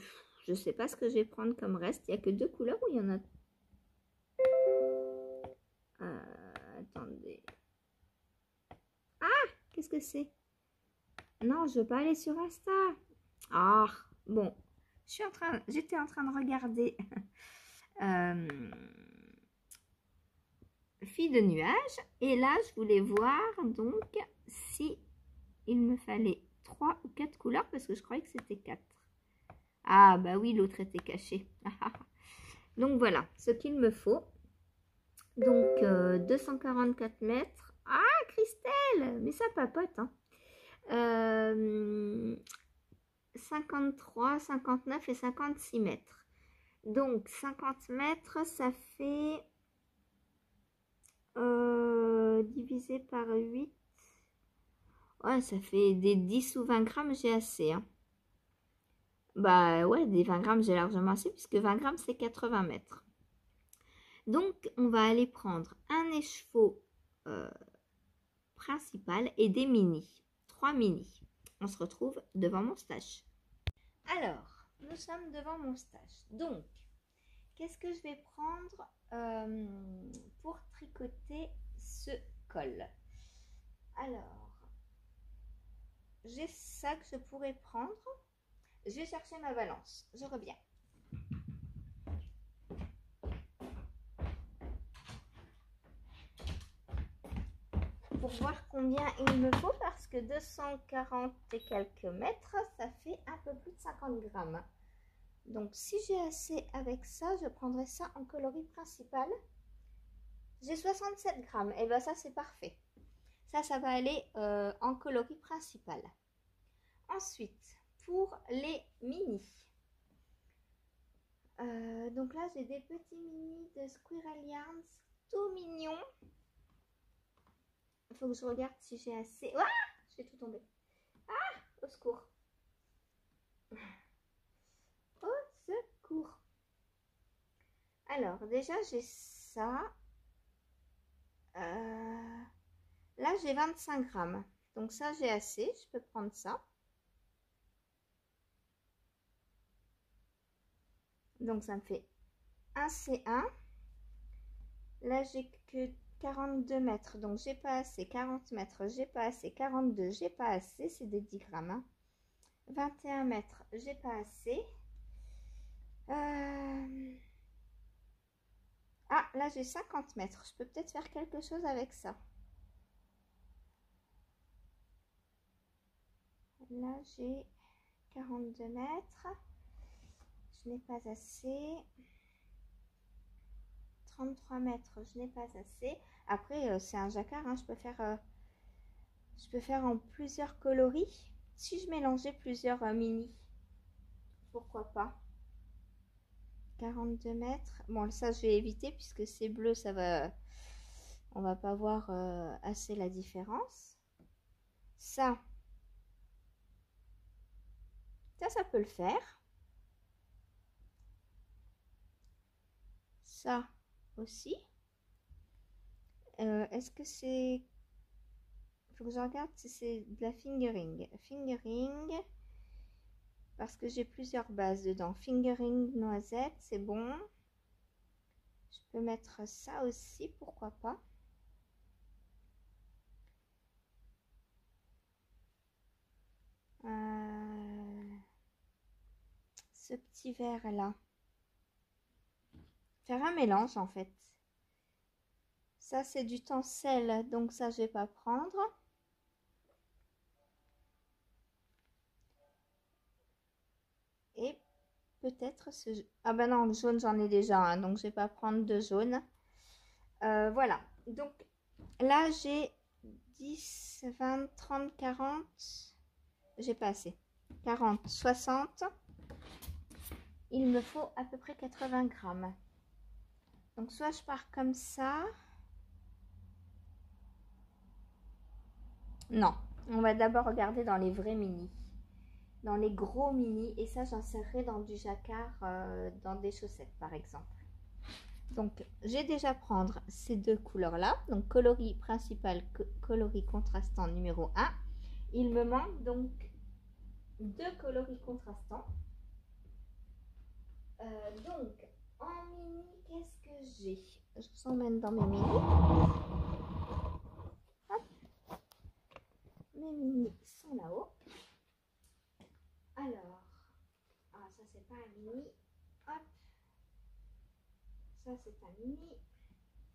A: sais pas ce que je vais prendre comme reste. Il n'y a que 2 couleurs ou il y en a... attendez. Ah, qu'est-ce que c'est? Non, je veux pas aller sur Insta. Ah, bon. J'étais en train de regarder Fille de nuages. Et là, je voulais voir donc si il me fallait 3 ou 4 couleurs parce que je croyais que c'était 4. Ah bah oui, l'autre était caché. Donc voilà ce qu'il me faut. Donc 244 mètres. Ah Christelle, mais ça papote. Hein. 53, 59 et 56 mètres. Donc 50 mètres, ça fait divisé par 8. Ouais, ça fait des 10 ou 20 grammes, j'ai assez. Hein. Bah ouais, des 20 grammes, j'ai largement assez puisque 20 grammes, c'est 80 mètres. Donc, on va aller prendre un écheveau principal et des mini. 3 mini. On se retrouve devant mon stash. Alors, nous sommes devant mon stash. Donc, qu'est-ce que je vais prendre pour tricoter ce col? Alors, j'ai ça que je pourrais prendre. Je vais chercher ma balance. Je reviens. Pour voir combien il me faut parce que 240 et quelques mètres, ça fait un peu plus de 50 grammes. Donc, si j'ai assez avec ça, je prendrai ça en coloris principal. J'ai 67 grammes. Et bien, ça, c'est parfait. Ça va aller en coloris principal. Ensuite, pour les mini. Donc là, j'ai des petits mini de Squirrel Yarns, tout mignons. Il faut que je regarde si j'ai assez. Ah, j'ai tout tombé. Ah, au secours. Au secours. Alors, déjà, j'ai ça. Là, j'ai 25 grammes. Donc ça, j'ai assez. Je peux prendre ça. Donc, ça me fait un C1. Là, j'ai que 42 mètres. Donc, j'ai pas assez. 40 mètres, j'ai pas assez. 42, j'ai pas assez. C'est des 10 grammes. Hein. 21 mètres, j'ai pas assez. Ah, là, j'ai 50 mètres. Je peux peut-être faire quelque chose avec ça. Là, j'ai 42 mètres. Je n'ai pas assez. 33 mètres, je n'ai pas assez. Après, c'est un jacquard. Hein, je peux faire en plusieurs coloris. Si je mélangeais plusieurs mini, pourquoi pas. 42 mètres. Bon, ça, je vais éviter puisque c'est bleu, ça va... On va pas voir assez la différence. Ça peut le faire. Ça aussi. Est-ce que c'est... Il faut que je regarde si c'est de la fingering. Fingering. Parce que j'ai plusieurs bases dedans. Fingering noisette, c'est bon. Je peux mettre ça aussi, pourquoi pas. Ce petit verre là. Faire un mélange en fait. Ça c'est du tencel, donc ça je vais pas prendre. Et peut-être ce... Ah ben non, le jaune j'en ai déjà, hein, donc je vais pas prendre de jaune. Voilà, donc là j'ai 10, 20, 30, 40. J'ai pas assez. 40, 60. Il me faut à peu près 80 grammes. Donc soit je pars comme ça. Non, on va d'abord regarder dans les vrais mini. Dans les gros mini. Et ça, j'insérerai dans du jacquard, dans des chaussettes par exemple. Donc, j'ai déjà prendre ces deux couleurs-là. Donc, coloris principal, coloris contrastant numéro 1. Il me manque donc deux coloris contrastants. Donc, en mini, qu'est-ce que j'ai? Je vous emmène dans mes mini. Hop. Mes mini sont là-haut. Alors, ça c'est pas un mini. Hop. Ça c'est un mini.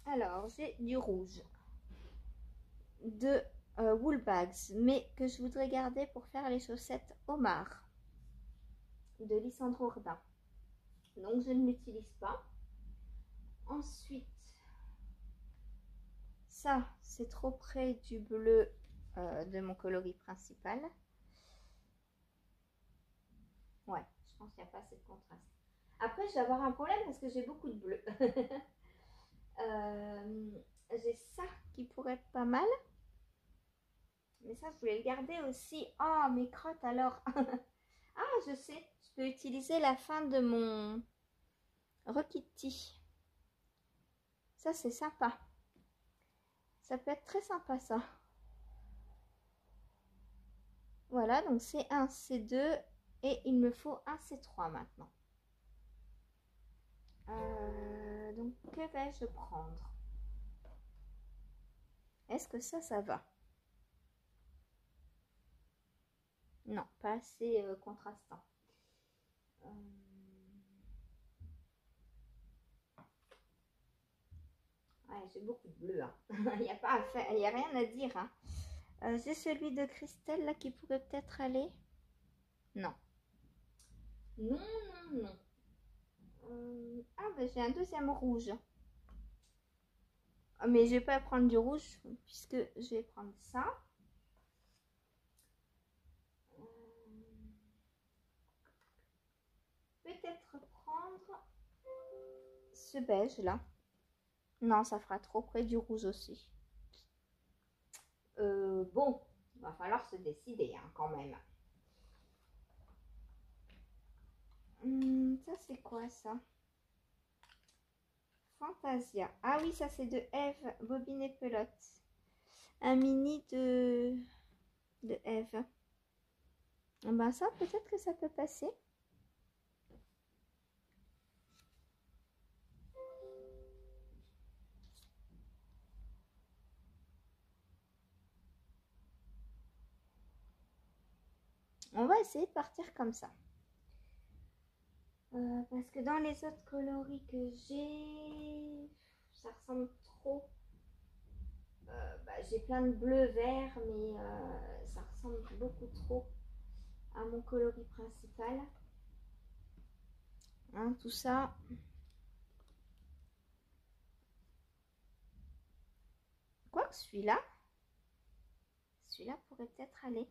A: Alors, j'ai du rouge. De wool bags, mais que je voudrais garder pour faire les chaussettes homard de Lisandro Ordin. Donc, je ne l'utilise pas. Ensuite, ça, c'est trop près du bleu de mon coloris principal. Ouais, je pense qu'il n'y a pas assez de contraste. Après, je vais avoir un problème parce que j'ai beaucoup de bleu. J'ai ça qui pourrait être pas mal. Mais ça, je voulais le garder aussi. Oh, mes crottes alors. Ah, je sais. Je peux utiliser la fin de mon Rokitty. Ça, c'est sympa. Ça peut être très sympa, ça. Voilà, donc C1, C2. Et il me faut un C3 maintenant. Donc, que vais-je prendre? Est-ce que ça va? Non, pas assez contrastant. Ouais, j'ai beaucoup de bleu. Hein. Il n'y a pas à faire, il n'y a rien à dire. Hein. J'ai celui de Christelle là qui pourrait peut-être aller. Non. Non, non, non. Ah, ben j'ai un deuxième rouge. Mais je vais pas prendre du rouge puisque je vais prendre ça. Peut-être prendre ce beige là. Non, ça fera trop près du rouge aussi. Bon, il va falloir se décider hein, quand même. Ça c'est quoi ça? Fantasia. Ah oui, ça c'est de Eve, bobine et pelote. Un mini de Eve. Ben ça, peut-être que ça peut passer. On va essayer de partir comme ça. Parce que dans les autres coloris que j'ai, ça ressemble trop. J'ai plein de bleu vert, mais ça ressemble beaucoup trop à mon coloris principal. Hein, tout ça. Quoique celui-là pourrait peut-être aller.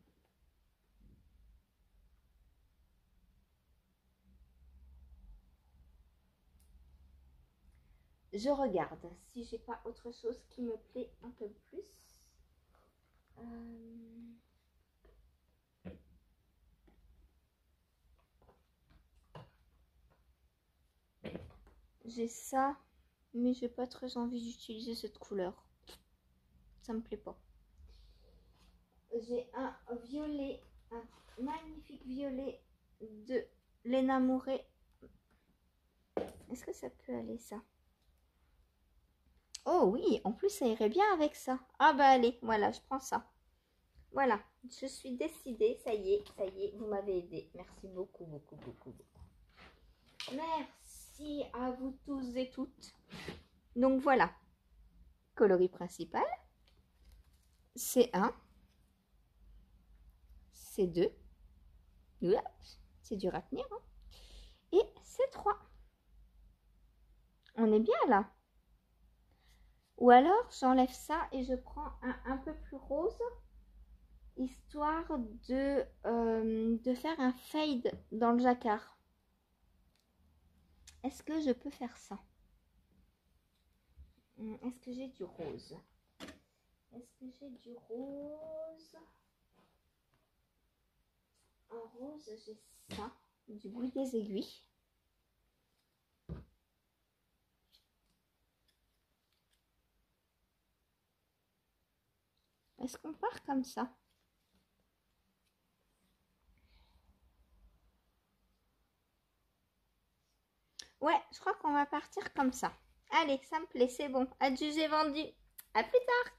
A: Je regarde si j'ai pas autre chose qui me plaît un peu plus. J'ai ça, mais j'ai pas très envie d'utiliser cette couleur. Ça me plaît pas. J'ai un violet, un magnifique violet de l'Enamouré. Est-ce que ça peut aller ça? Oh oui, en plus ça irait bien avec ça. Ah bah allez, voilà, je prends ça. Voilà, je suis décidée, ça y est, vous m'avez aidé. Merci beaucoup, beaucoup, beaucoup, beaucoup. Merci à vous tous et toutes. Donc voilà, coloris principal, C1, C2, c'est dur à tenir, hein. Et C3. On est bien là. Ou alors, j'enlève ça et je prends un peu plus rose, histoire de faire un fade dans le jacquard. Est-ce que je peux faire ça? Est-ce que j'ai du rose? Est-ce que j'ai du rose? En rose, j'ai ça, du bruit des aiguilles. Est-ce qu'on part comme ça? Ouais, je crois qu'on va partir comme ça. Allez, ça me plaît, c'est bon. Adieu, j'ai vendu. À plus tard.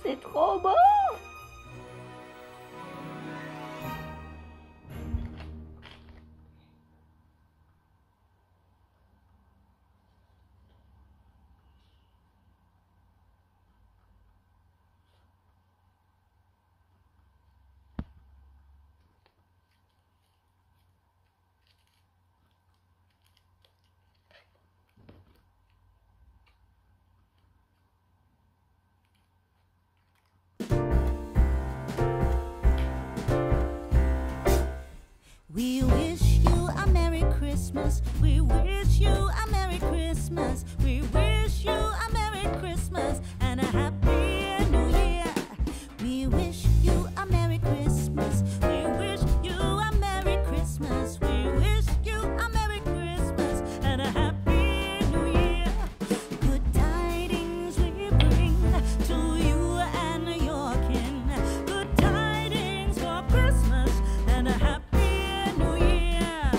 A: C'est trop beau!
B: We wish you a Merry Christmas. We wish you a Merry Christmas. We wish you a Merry Christmas and a Happy New Year. We wish you a Merry Christmas. We wish you a Merry Christmas. We wish you a Merry Christmas and a Happy New Year. Good tidings we bring to you and your kin. Good tidings for Christmas and a Happy New Year.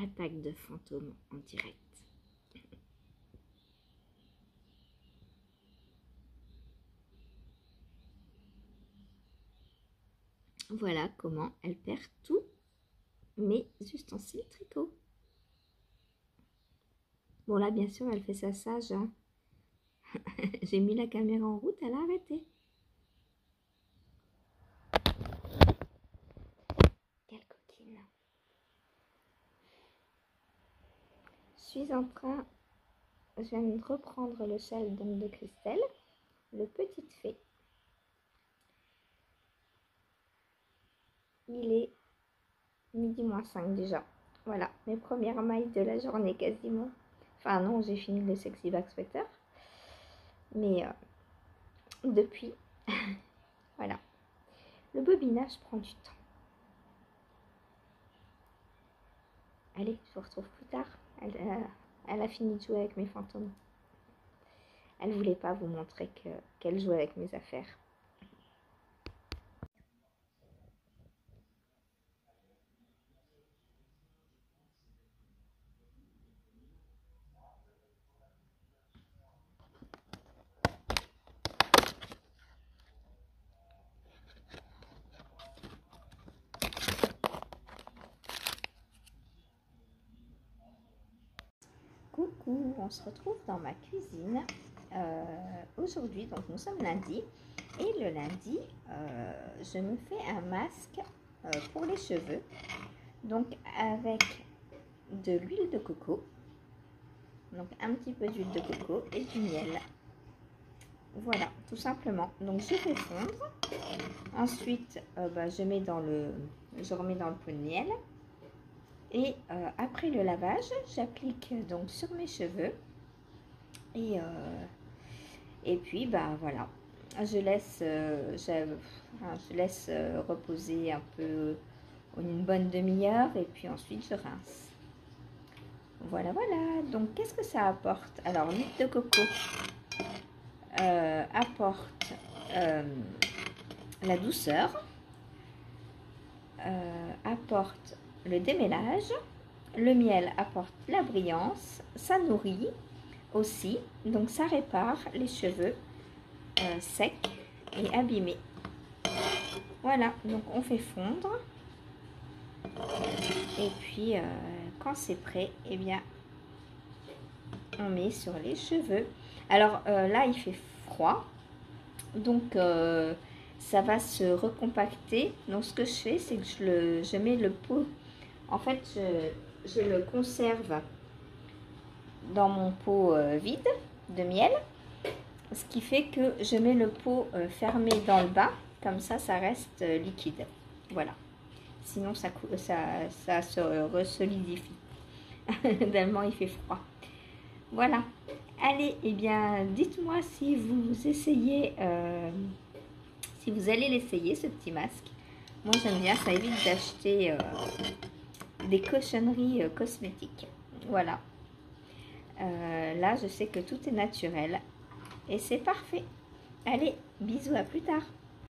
A: attaque de fantômes en direct. Voilà comment elle perd tous mes ustensiles tricot. Bon là, bien sûr, elle fait ça sage. Hein. J'ai mis la caméra en route, elle a arrêté. Quelle coquine. Je suis en train... Je viens de reprendre le châle donc de Christelle, le Petite Fée. Il est midi moins 5 déjà. Voilà, mes premières mailles de la journée quasiment. Enfin non, j'ai fini le Sexy Back Sweater. Mais depuis, voilà. Le bobinage prend du temps. Allez, je vous retrouve plus tard. Elle a fini de jouer avec mes fantômes. Elle voulait pas vous montrer qu'elle jouait avec mes affaires. Coucou, on se retrouve dans ma cuisine. Aujourd'hui, donc nous sommes lundi. Et le lundi, je me fais un masque pour les cheveux. Donc avec de l'huile de coco. Donc un petit peu d'huile de coco et du miel. Voilà, tout simplement. Donc je fais fondre. Ensuite, je remets dans le pot de miel. Et après le lavage, j'applique donc sur mes cheveux. Et puis, voilà. Je laisse reposer un peu une bonne demi-heure. Et puis ensuite, je rince. Voilà, voilà. Donc, qu'est-ce que ça apporte? Alors, l'huile de coco apporte la douceur, apporte le démêlage, le miel apporte la brillance, ça nourrit aussi, donc ça répare les cheveux secs et abîmés. Voilà, donc on fait fondre et puis quand c'est prêt, eh bien on met sur les cheveux. Alors là il fait froid, donc ça va se recompacter. Donc ce que je fais, c'est que je mets le pot. En fait, je le conserve dans mon pot vide de miel. Ce qui fait que je mets le pot fermé dans le bas. Comme ça reste liquide. Voilà. Sinon, ça se resolidifie. Tellement il fait froid. Voilà. Allez, eh bien, dites-moi si vous essayez... si vous allez l'essayer, ce petit masque. Moi, j'aime bien. Ça évite d'acheter... des cochonneries cosmétiques. Voilà. Là, je sais que tout est naturel. Et c'est parfait. Allez, bisous, à plus tard.